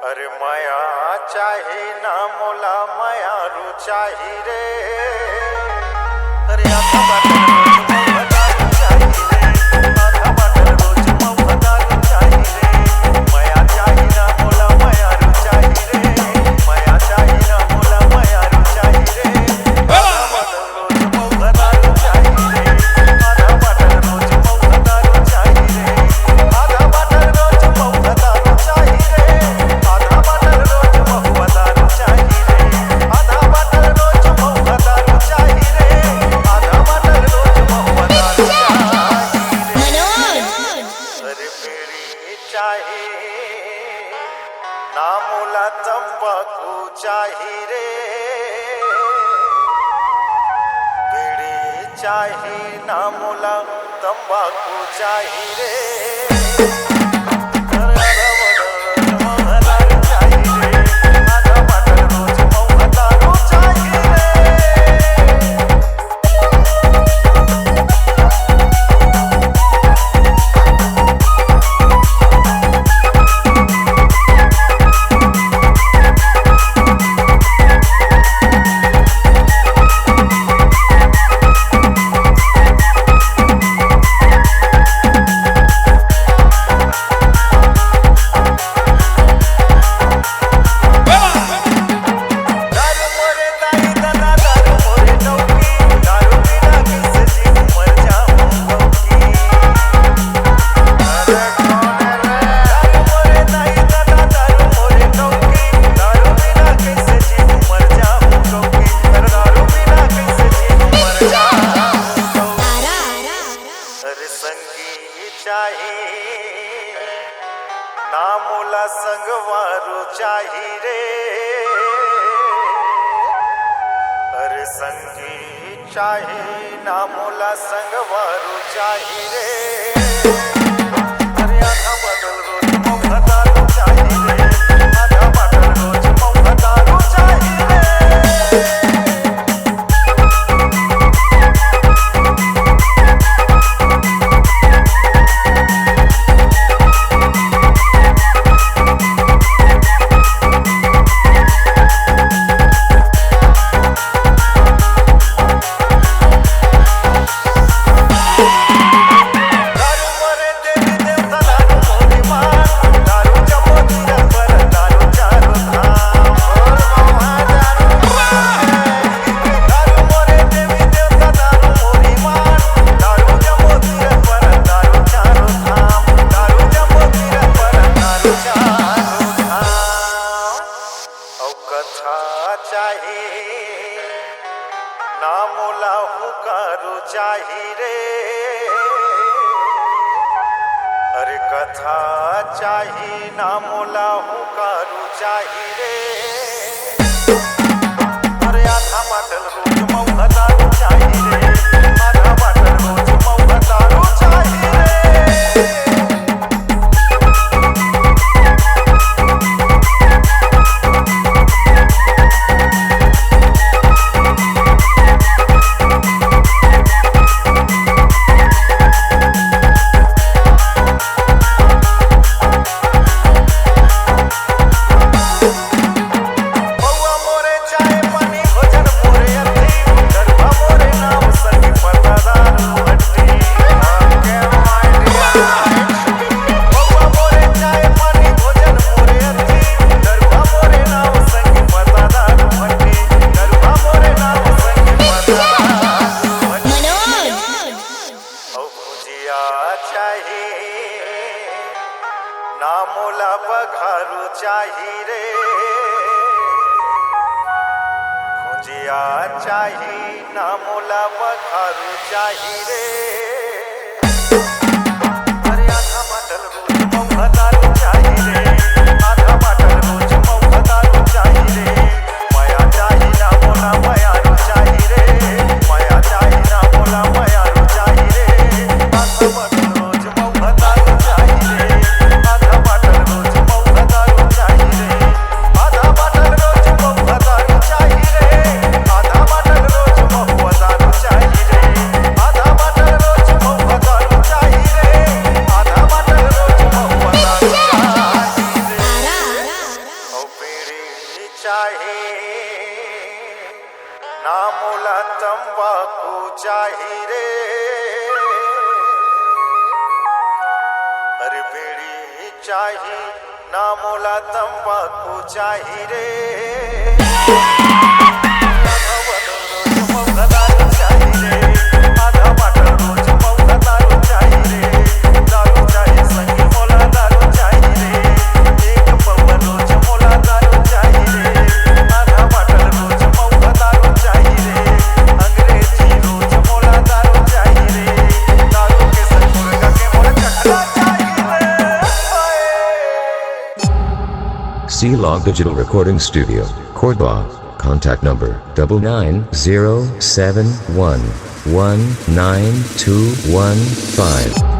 अरे माया चाही ना मोला माया रू चाही रे। अरे आधा बाटल रोज मऊ चाही रे, आधा बाटल रोज मऊ चाही रे। माया चाही ना मोला माया रू चाही रे, माया चाही ना मोला माया रू चाही रे। आधा बाटल रोज मऊ चाही रे, आधा बाटल रोज मऊ चाही रे, आधा बाटल रोज मऊ चाही रे। नामुला तंबाकू चाही रे, बीड़ी चाही नामुला तंबाकू चाही रे। नामुला संगवारू चाही रे, अरे संगी चाही नामुला संगवारू चाही रे। अरे आधा बाटल रोज मऊ चाही रे, आधा बाटल रोज मऊ चाही रे। नामुला हुकारू चाही रे, अरे कथा चाही नामुला हुकारू चाही रे। अरे आधा बाटल रोज मऊ चाही रे, आधा बाटल रोज मऊ चाही रे। नामुला बघारू चाही रे, भुजिया चाही नामुला बघारू चाही रे। अरे आधा बाटल रोज मऊ चाही रे, आधा बाटल रोज मऊ चाही रे। माया चाही नामुला माया रू चाही रे, माया चाही नामुला माया रू चाही रे। आधा बाटल रोज मऊ चाही रे, आधा बाटल रोज मऊ चाही रे, आधा बाटल रोज मऊ चाही रे, आधा बाटल रोज मऊ चाही रे, आधा बाटल रोज मऊ चाही रे, आधा बाटल रोज मऊ चाहिए अरे बीड़ी चाहिए ना मोला तंबाकू चाहिए आधा बाटल रोज मौका दारू चाहिए दारू चाहिए संगी मोला दारू चाहिए एक पौवा रोज मोला दारू चाहिए आधा बाटल रोज मौका दारू चाहिए अंग्रेजी रोज मोला दारू चाहिए दारू के संग मुर्गा के मोला चखना चाहिए C-Log Digital Recording Studio, Cordoba. Contact number 99071192115.